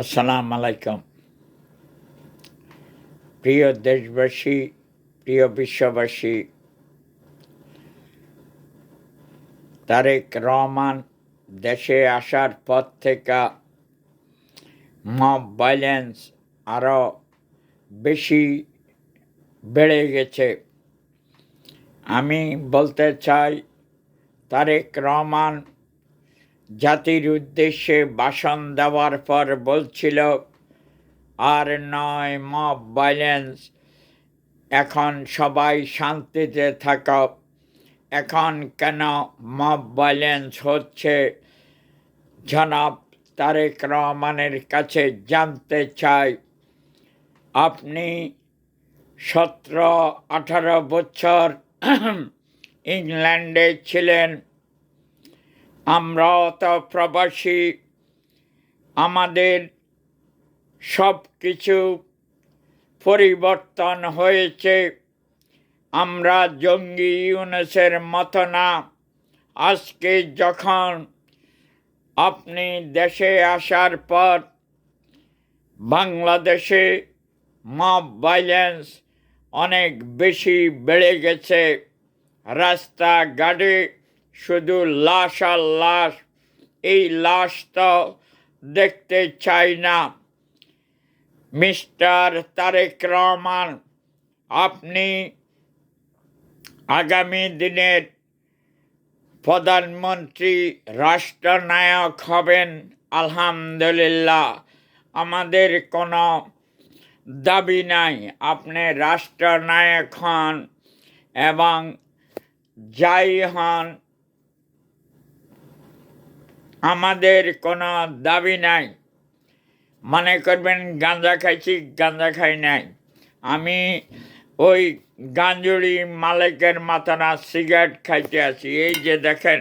আসসালামু আলাইকুম। প্রিয় দেশবাসী, প্রিয় বিশ্ববাসী, তারেক রহমান দেশে আসার পর থেকে মব ভায়োলেন্স আরও বেশি বেড়ে গেছে। আমি বলতে চাই, তারেক রহমান জাতির উদ্দেশ্যে ভাষণ দেওয়ার পর বলছিল, আর নয় মব ভায়োলেন্স, এখন সবাই শান্তিতে থাকো। এখন কেন মব ভায়োলেন্স হচ্ছে? জনাব তারেক রহমানের কাছে জানতে চাই, আপনি 17-18 বছর ইংল্যান্ডে ছিলেন, আমরাও তো প্রবাসী। আমাদের সব কিছু পরিবর্তন হয়েছে। আমরা জঙ্গি ইউনূসের মতো না। আজকে যখন আপনি দেশে আসার পর বাংলাদেশে মব ভায়োলেন্স অনেক বেশি বেড়ে গেছে। রাস্তাঘাটে শুধু লাশ আর লাশ। এই লাশ তো দেখতে চাই না। মিস্টার তারেক রহমান, আপনি আগামী দিনের প্রধানমন্ত্রী, রাষ্ট্রনায়ক হবেন, আলহামদুলিল্লাহ। আমাদের কোনো দাবি নাই আপনি রাষ্ট্রনায়ক হন, এবং যাই হন, আমাদের কোনো দাবি নাই। মনে করবেন গাঁজা খাইছি, গাঁজা খাই নাই। আমি ওই গাঞ্জুড়ি মালিকের মতো না সিগারেট খাইতে আছি। এই যে দেখেন,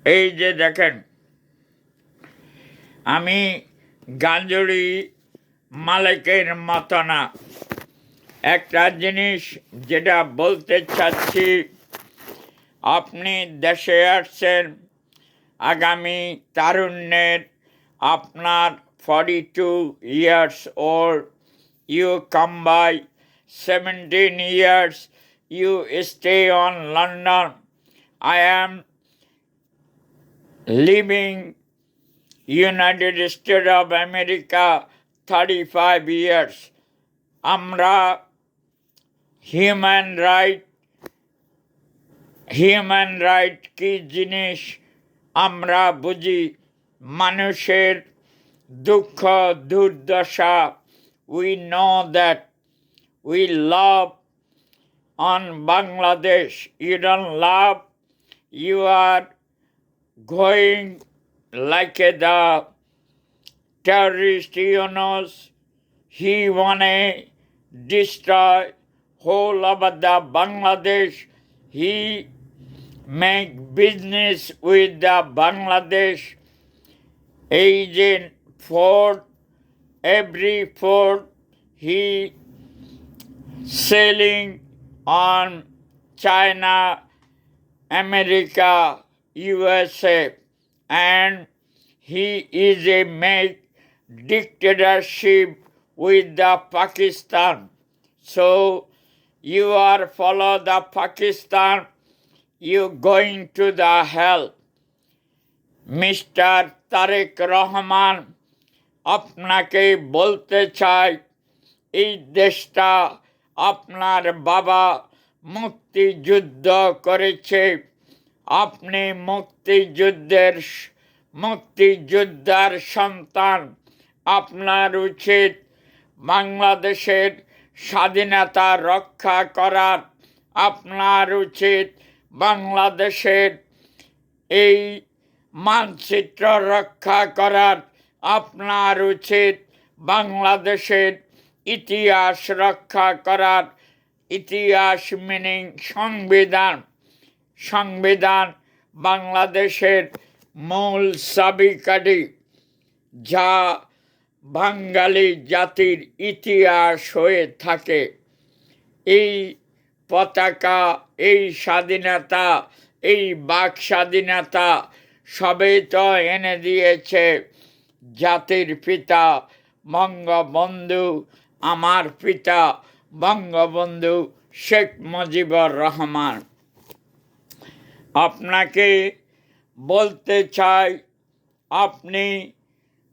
এই যে দেখেন, আমি গাঞ্জুড়ি মালিকের মতো না। একটা জিনিস যেটা বলতে চাচ্ছি, আপনি দেশে আসছেন, আগামী তারুণ্যের, আপনার 42 years old, you come by 17 years, you stay on London. I am living United States of America 35 years. আমরা হিউম্যান রাইট কি জিনিস আমরা বুঝি। মানুষের দুঃখ দুর্দশা, we know that. We love on Bangladesh. You don't love, you are going like the terrorist Yunus. He wanna destroy whole of the Bangladesh. He make business with the Bangladesh. Agent Ford, every Ford he selling on China, America, USA, and he is a make dictatorship with the Pakistan. So you are follow the Pakistan, you going to the hell. Mister Tarek Rahman, আপনাকে বলতে চাই, এই দেশটা আপনার বাবা মুক্তিযুদ্ধ করেছে। আপনি মুক্তিযোদ্ধার সন্তান। আপনার উচিত বাংলাদেশের স্বাধীনতা রক্ষা করার। আপনার উচিত বাংলাদেশের এই মানচিত্র রক্ষা করার। আপনার উচিত বাংলাদেশের ইতিহাস রক্ষা করার। ইতিহাস মিনিং সংবিধান বাংলাদেশের মূল চাবিকাঠি, যা বাঙালি জাতির ইতিহাস হয়ে থাকে। এই পতাকা, এই স্বাধীনতা, এই বাক স্বাধীনতা সবই তো এনে দিয়েছে জাতির পিতা বঙ্গবন্ধু, আমার পিতা বঙ্গবন্ধু শেখ মুজিবুর রহমান। আপনাকে বলতে চাই, আপনি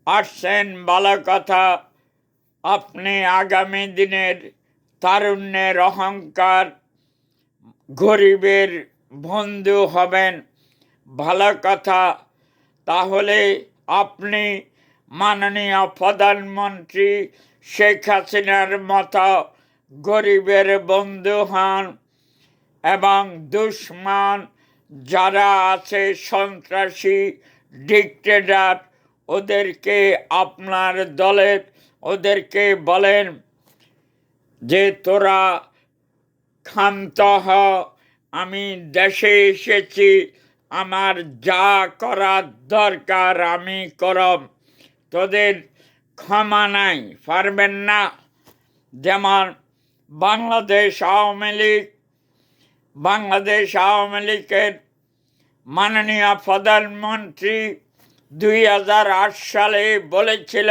আসছেন ভালো কথা, আপনি আগামী দিনের তারুণ্যের অহংকার, গরিবের বন্ধু হবেন, ভালো কথা। তাহলে আপনি মাননীয় প্রধানমন্ত্রী শেখ হাসিনার মতো গরিবের বন্ধু হন এবং দুশ্মন যারা আছে, সন্ত্রাসী ডিক্টেটর, ওদেরকে আপনার দলের ওদেরকে বলেন যে তোরা ক্ষান্ত হ, আমি দেশে এসেছি, আমার যা করার দরকার আমি করব, তোদের ক্ষমা নাই, পারবেন না। যেমন বাংলাদেশ আওয়ামী লীগের মাননীয় প্রধানমন্ত্রী 2008 সালে বলেছিল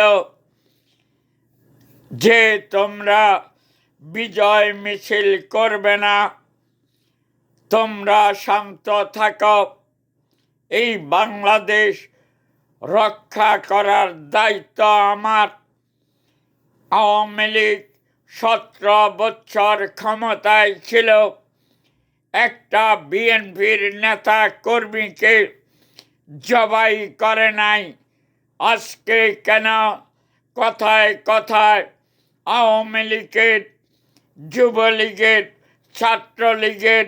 যে তোমরা বিজয় মিছিল করবে না, তোমরা শান্ত থাকো, এই বাংলাদেশ রক্ষা করার দায়িত্ব আমার। আওয়ামী লীগ 17 বছর ক্ষমতায় ছিল, একটা বিএনপির নেতা কর্মীকে জবাই করে নাই। আজকে কেন কথায় কথায় আওয়ামী লীগের, যুবলীগের, ছাত্রলীগের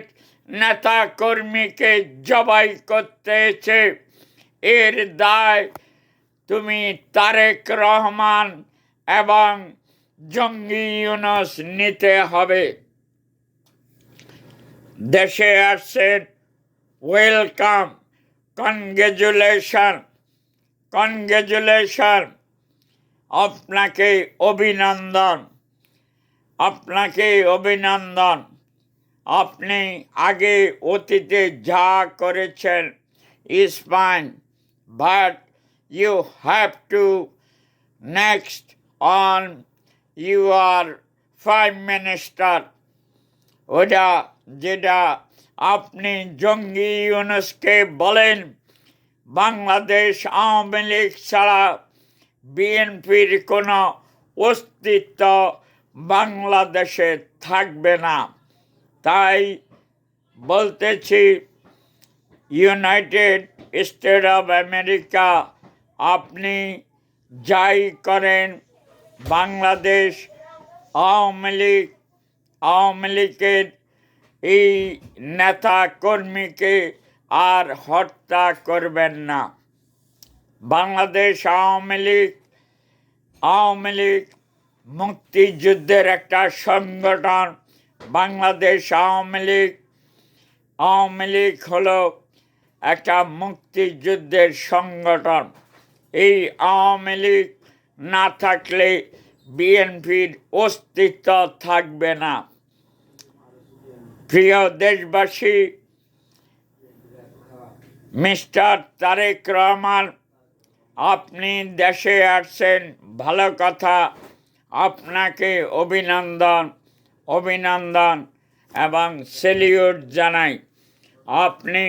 নেতা কর্মীকে জবাই করতেছে? এর দায় তুমি তারেক রহমান এবং জঙ্গি ইউনূস নিতে হবে। দেশে আসছেন, ওয়েলকাম, কনগ্রেচুলেশন, আপনাকে অভিনন্দন। আপনি আগে অতীতে যা করেছেন is fine, but you have to next on your prime minister, ওটা যেটা আপনি জঙ্গি ইউনূসকে বলেন বাংলাদেশ আওয়ামী লীগ ছাড়া বিএনপির কোনো অস্তিত্ব বাংলাদেশে থাকবে না। তাই বলতেছি, ইউনাইটেড স্টেট অফ আমেরিকা, আপনি যাই করেন, বাংলাদেশ আওয়ামী লীগের এই নেতা কর্মীকে আর হত্যা করবেন না। বাংলাদেশ আওয়ামী লীগ মুক্তিযুদ্ধের একটা সংগঠন। বাংলাদেশ আওয়ামী লীগ হলো একটা মুক্তিযুদ্ধের সংগঠন। এই আওয়ামী লীগ না থাকলে বিএনপির অস্তিত্ব থাকবে না। প্রিয় দেশবাসী, মিস্টার তারেক রহমান, আপনি দেশে আসছেন, ভালো কথা, আপনাকে অভিনন্দন এবং স্যালিউট জানাই। আপনি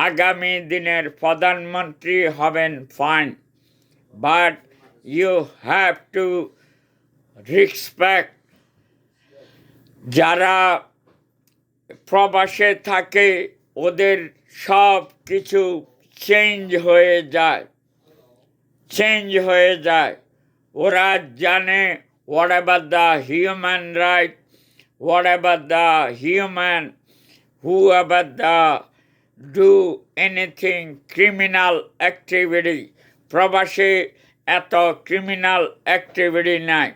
আগামী দিনের প্রধানমন্ত্রী হবেন, fine, but you have to respect যারা প্রবাসে থাকে, ওদের সব কিছু চেঞ্জ হয়ে যায়। ওরা জানে what about the human right, what about the human, whoever the do anything criminal activity. প্রবাসে এত ক্রিমিনাল অ্যাক্টিভিটি নাই,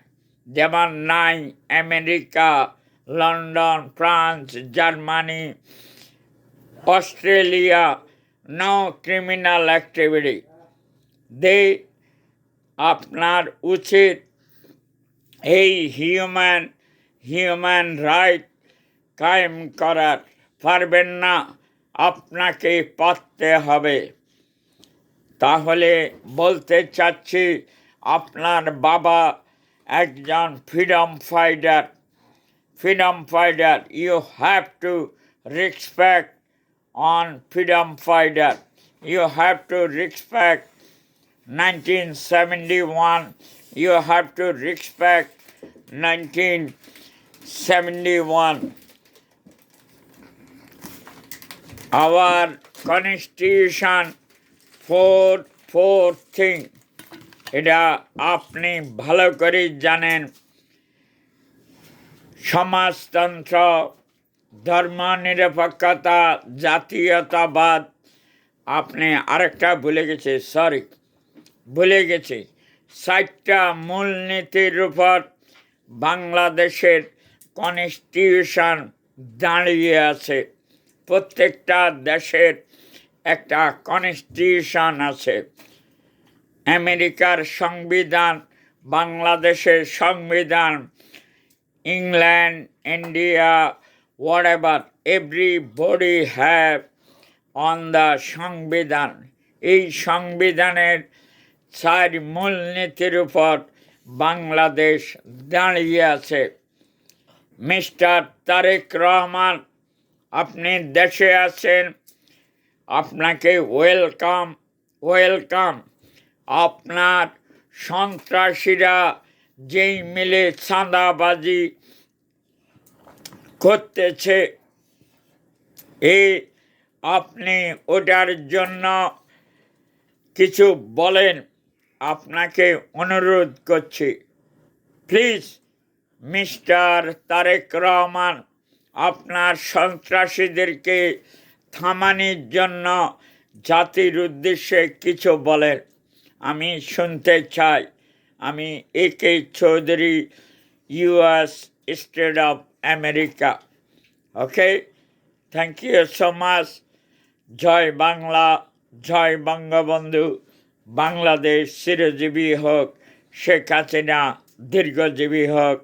যেমন নাই America, London, France, Germany, Australia. No criminal activity. আপনার উচিত এই হিউম্যান রাইট কায়েম করার। পারবেন না, আপনাকে পারতে হবে। তাহলে বলতে চাচ্ছি আপনার বাবা একজন freedom fighter. You have to respect on freedom fighter. You have to respect 1971. You have to respect 1971. Our constitution four thing. এটা আপনি ভালো করে জানেন। সমাজতন্ত্র, ধর্মনিরপেক্ষতা, জাতীয়তাবাদ। আপনি আরেকটা ভুলে গেছি 4টা মূলনীতির উপর বাংলাদেশের কনস্টিটিউশন দাঁড়িয়ে আছে। প্রত্যেকটা দেশের একটা কনস্টিটিউশন আছে। আমেরিকার সংবিধান, বাংলাদেশের সংবিধান, England, India, whatever, everybody have on the সংবিধান। এই সংবিধানের 4 মূলনীতির উপর বাংলাদেশ দাঁড়িয়ে আছে। মিস্টার তারেক রহমান, আপনি দেশে আছেন, আপনাকে ওয়েলকাম। আপনার সন্ত্রাসীরা যেই মিলে চাঁদাবাজি করতেছে, আপনি ওটার জন্য কিছু বলেন। আপনাকে অনুরোধ করছি, প্লিজ মিস্টার তারেক রহমান, আপনার সন্ত্রাসীদেরকে থামানোর জন্য জাতির উদ্দেশ্যে কিছু বলেন। আমি শুনতে চাই। আমি A K Chowdhury, US state of America. Okay, thank you so much. জয় বাংলা, জয় বঙ্গবন্ধু। বাংলাদেশ চিরজীবী হোক, শেখ হাসিনা দীর্ঘজীবী হোক।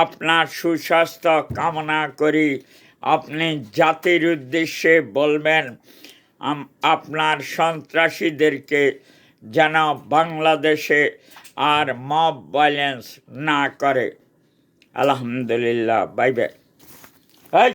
আপনার সুস্বাস্থ্য কামনা করি। আপনি জাতির উদ্দেশ্যে বলবেন আপনার সন্ত্রাসীদেরকে যেন বাংলাদেশে আর মব ভায়োলেন্স না করে। আলহামদুলিল্লাহ, বাই বাই।